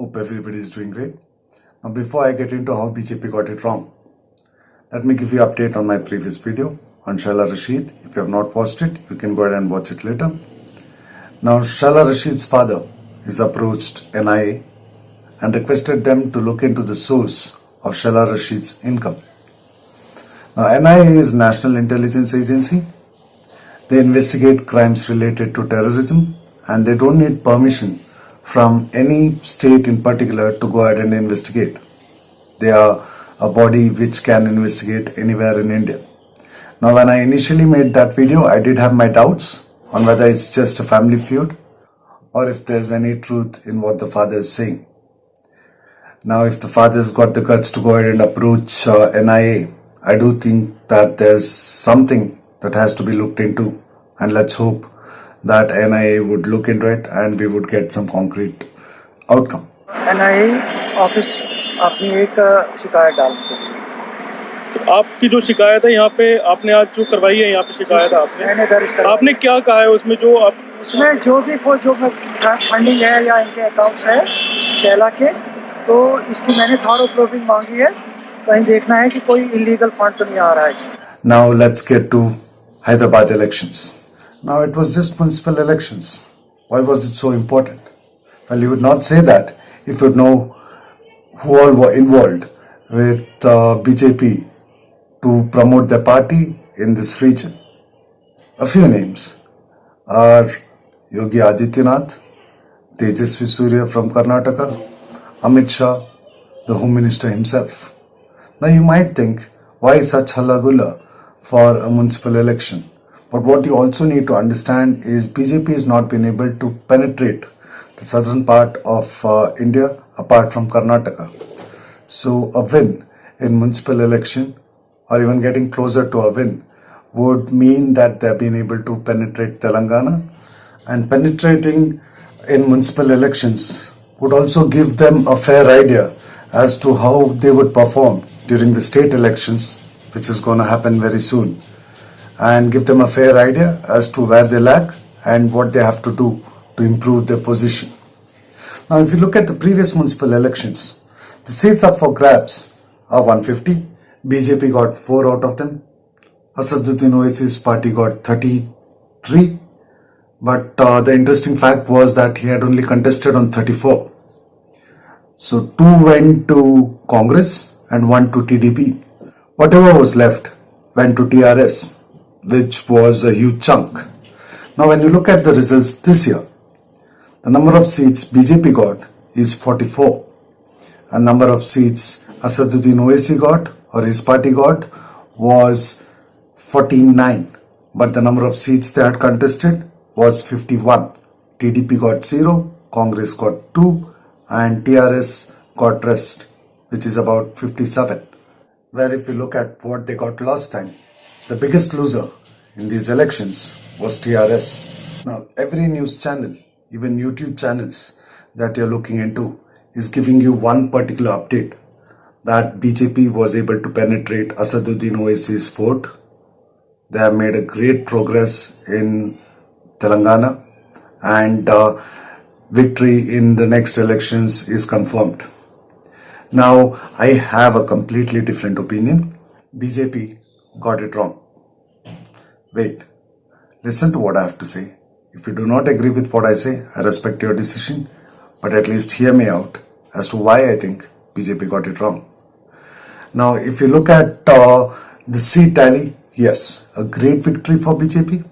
Hope everybody is doing great. Now, before I get into how BJP got it wrong, let me give you an update on my previous video on Shaila Rashid. If you have not watched it, you can go ahead and watch it later. Now, Shaila Rashid's father is approached NIA and requested them to look into the source of Shaila Rashid's income. Now, NIA is National Intelligence Agency. They investigate crimes related to terrorism and they don't need permission from any state in particular to go ahead and investigate. They are a body which can investigate anywhere in India. Now, when I initially made that video, I did have my doubts on whether it's just a family feud or if there's any truth in what the father is saying. Now, if the father's got the guts to go ahead and approach NIA, I do think that there's something that has to be looked into, and let's hope that NIA would look into it and we would get some concrete outcome. NIA office अपनी एक शिकायत डाल दी। तो आपकी जो शिकायत है यहाँ पे आपने आज जो करवाई है, यहाँ पे शिकायत मैंने दर्ज करवाई। आपने क्या कहा है उसमें? जो आप उसमें जो भी फंडिंग है या इनके अकाउंट्स है शैला के, तो इसकी मैंने थॉरो प्रूफिंग मांगी है। कहीं देखना है कि कोई इलीगल फंड तो नहीं आ रहा है इसमें। Now let's get to Hyderabad elections. Now it was just municipal elections. Why was it so important? Well, you would not say that if you know who all were involved with BJP to promote their party in this region. A few names are Yogi Adityanath, Tejasvi Surya from Karnataka, Amit Shah, the Home Minister himself. Now you might think, why such halagulla for a municipal election? But what you also need to understand is BJP has not been able to penetrate the southern part of India apart from Karnataka. So a win in municipal election or even getting closer to a win would mean that they've been able to penetrate Telangana, and penetrating in municipal elections would also give them a fair idea as to how they would perform during the state elections, which is going to happen very soon, and give them a fair idea as to where they lack and what they have to do to improve their position. Now, if you look at the previous municipal elections, the seats up for grabs are 150. BJP got 4 out of them. Asaduddin Owaisi's party got 33. But the interesting fact was that he had only contested on 34. So 2 went to Congress and 1 to TDP. Whatever was left went to TRS, which was a huge chunk. Now, when you look at the results this year, the number of seats BJP got is 44. And number of seats Asaduddin Owaisi got or his party got was 49. But the number of seats they had contested was 51. TDP got 0, Congress got 2, and TRS got rest, which is about 57. Where if you look at what they got last time, the biggest loser in these elections was TRS. Now, every news channel, even YouTube channels that you're looking into, is giving you one particular update, that BJP was able to penetrate Asaduddin Owaisi's fort. They have made a great progress in Telangana, and victory in the next elections is confirmed. Now, I have a completely different opinion. BJP got it wrong. Wait, listen to what I have to say. If you do not agree with what I say, I respect your decision, but at least hear me out as to why I think BJP got it wrong. Now, if you look at the seat tally, yes, a great victory for BJP.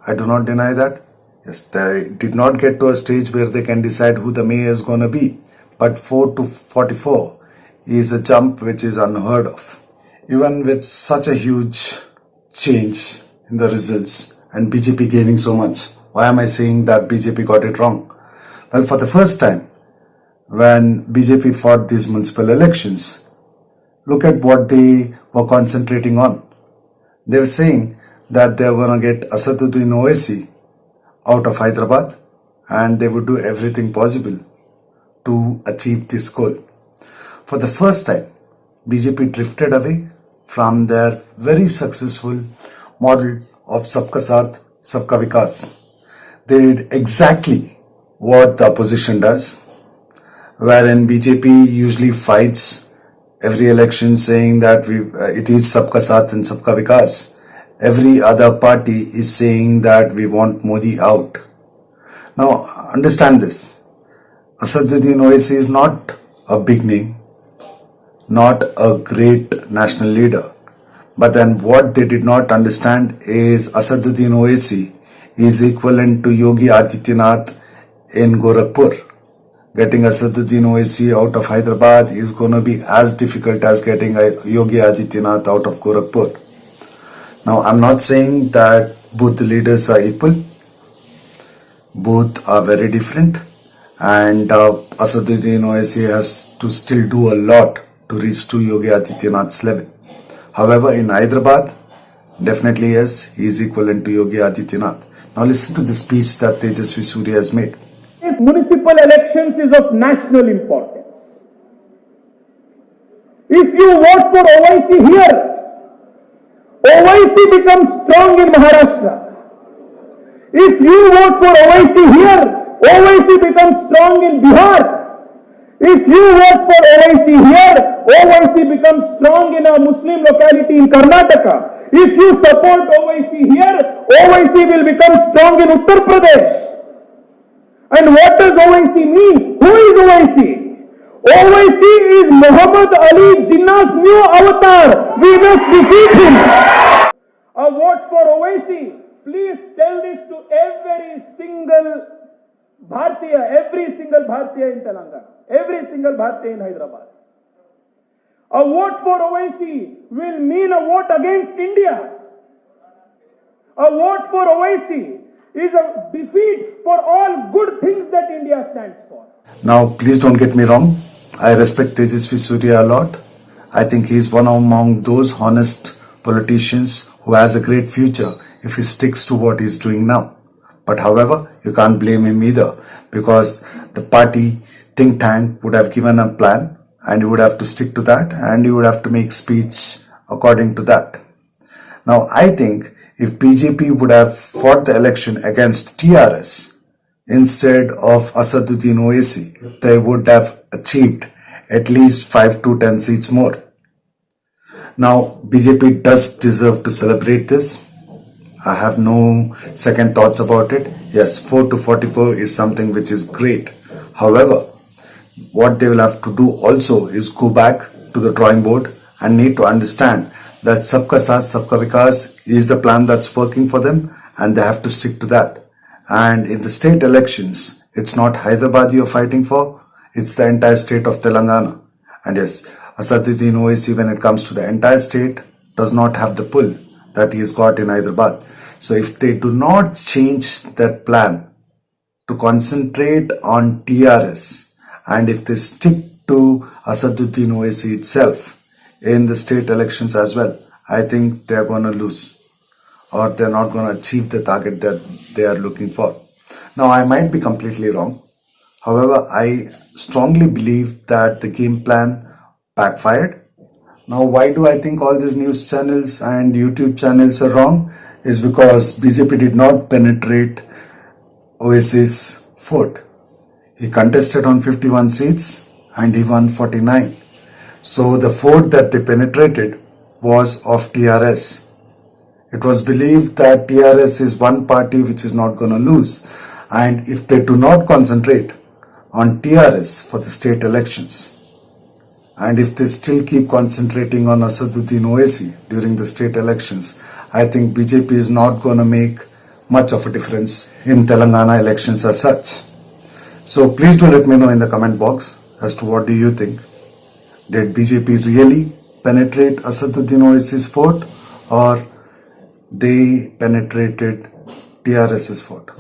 I do not deny that. Yes, they did not get to a stage where they can decide who the mayor is going to be. But 4 to 44 is a jump which is unheard of. Even with such a huge change in the results and BJP gaining so much, why am I saying that BJP got it wrong? Well, for the first time, when BJP fought these municipal elections, look at what they were concentrating on. They were saying that they were going to get Asaduddin Owaisi out of Hyderabad and they would do everything possible to achieve this goal. For the first time, BJP drifted away from their very successful model of Sabka Saath, Sabka Vikas. They did exactly what the opposition does. wherein BJP usually fights every election saying that it is Sabka Saath and Sabka Vikas. Every other party is saying that we want Modi out. Now, understand this. Asaduddin Owaisi is not a big name, not a great national leader. But then what they did not understand is Asaduddin Owaisi is equivalent to Yogi Adityanath in Gorakhpur. Getting Asaduddin Owaisi out of Hyderabad is going to be as difficult as getting Yogi Adityanath out of Gorakhpur. Now, I'm not saying that both the leaders are equal. Both are very different, and Asaduddin Owaisi has to still do a lot to reach to Yogi Adityanath's level. However, in Hyderabad, definitely yes, he is equivalent to Yogi Adityanath. Now listen to the speech that Tejasvi Surya has made. Municipal elections is of national importance. If you vote for Owaisi here, Owaisi becomes strong in Maharashtra. If you vote for Owaisi here, Owaisi becomes strong in Bihar. If you vote for Owaisi here, Owaisi becomes strong in a Muslim locality in Karnataka. If you support Owaisi here, Owaisi will become strong in Uttar Pradesh. And what does Owaisi mean? Who is Owaisi? Owaisi is Muhammad Ali Jinnah's new avatar. We must defeat him. A vote for Owaisi. Please tell this to every single Bharatiya in Telangana, every single Bharatiya in Hyderabad. A vote for Owaisi will mean a vote against India. A vote for Owaisi is a defeat for all good things that India stands for. Now, please don't get me wrong. I respect Tejasvi Surya a lot. I think he is one among those honest politicians who has a great future if he sticks to what he's doing now. But however, you can't blame him either, because the party think tank would have given a plan and you would have to stick to that and you would have to make speech according to that. Now, I think if BJP would have fought the election against TRS instead of Asaduddin Owaisi, they would have achieved at least 5 to 10 seats more. Now, BJP does deserve to celebrate this. I have no second thoughts about it. Yes, 4 to 44 is something which is great. However, what they will have to do also is go back to the drawing board and need to understand that Sabka Saath, Sabka Vikas is the plan that's working for them and they have to stick to that. And in the state elections, it's not Hyderabad you're fighting for, it's the entire state of Telangana. And yes, Asaduddin Owaisi, when it comes to the entire state, does not have the pull that he has got in Hyderabad. So if they do not change their plan to concentrate on TRS, and if they stick to Asaduddin Owaisi itself in the state elections as well, I think they're going to lose, or they're not going to achieve the target that they are looking for. Now, I might be completely wrong. However, I strongly believe that the game plan backfired. Now, why do I think all these news channels and YouTube channels are wrong? Is because BJP did not penetrate Owaisi's fort. He contested on 51 seats and he won 49. So the fort that they penetrated was of TRS. It was believed that TRS is one party which is not going to lose. And if they do not concentrate on TRS for the state elections, and if they still keep concentrating on Asaduddin Owaisi during the state elections, I think BJP is not going to make much of a difference in Telangana elections as such. So please do let me know in the comment box as to what do you think. Did BJP really penetrate Asaduddin Owaisi's fort, or they penetrated TRS's fort?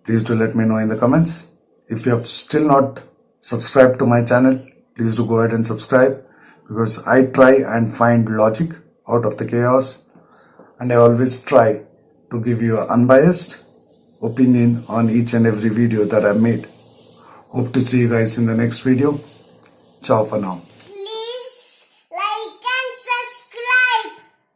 Please do let me know in the comments. If you have still not subscribed to my channel, please do go ahead and subscribe, because I try and find logic out of the chaos, and I always try to give you an unbiased opinion on each and every video that I've made. Hope to see you guys in the next video. Ciao for now.